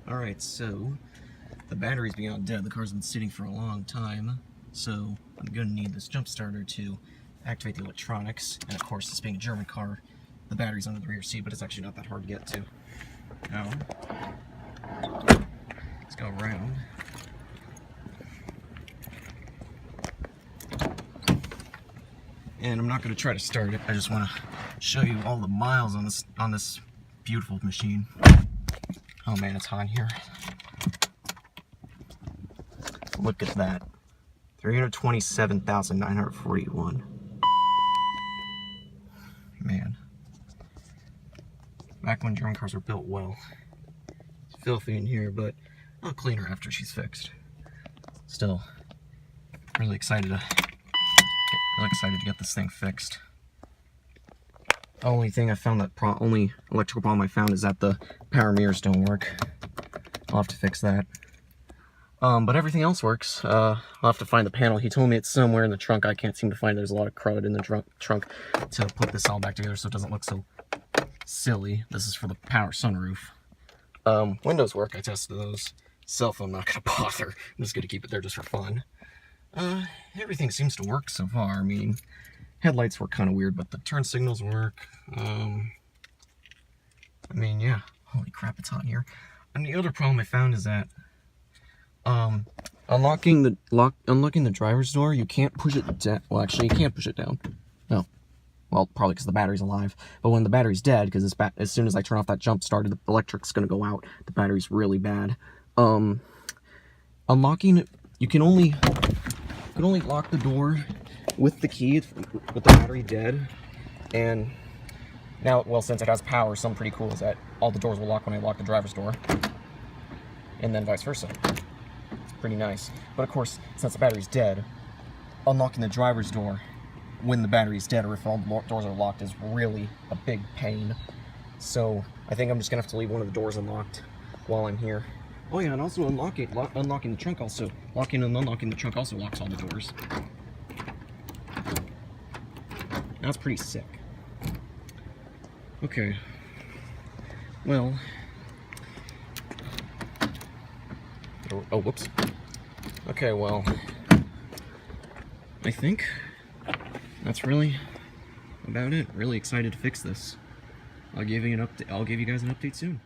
Alright, so the battery's beyond dead. The car's been sitting for a long time, so I'm going to need this jump starter to activate the electronics. And of course, this being a German car, the battery's under the rear seat, but it's actually not that hard to get to. Now, let's go around. And I'm not going to try to start it. I just want to show you all the miles on this beautiful machine. Oh man, it's hot in here. Look at that. 327,941. Man. Back when German cars were built well. It's filthy in here, but I'll clean her after she's fixed. Still, really excited to get this thing fixed. The only thing I found only electrical problem I found is that the power mirrors don't work. I'll have to fix that. But everything else works. I'll have to find the panel. He told me it's somewhere in the trunk. I can't seem to find it. There's a lot of crud in the trunk to put this all back together so it doesn't look so silly. This is for the power sunroof. Windows work. I tested those. Cell phone, not gonna bother. I'm just gonna keep it there just for fun. Everything seems to work so far. I mean, headlights were kind of weird, but the turn signals work. I mean, yeah. Holy crap, it's hot in here. And the other problem I found is that unlocking the driver's door, you can't push it down. Well, actually, you can't push it down. No. Well, probably because the battery's alive. But when the battery's dead, because as soon as I turn off that jump starter, the electric's going to go out. The battery's really bad. Unlocking it, you can only lock the door with the key, with the battery dead. And now, well, since it has power, something pretty cool is that all the doors will lock when I lock the driver's door. And then vice versa. It's pretty nice. But of course, since the battery's dead, unlocking the driver's door when the battery's dead or if all the doors are locked is really a big pain. So I think I'm just gonna have to leave one of the doors unlocked while I'm here. Oh yeah, and also unlocking the trunk also. Locking and unlocking the trunk also locks all the doors. That's pretty sick. Okay. Well. Oh, whoops. Okay, well, I think that's really about it. Really excited to fix this. I'll give you guys an update soon.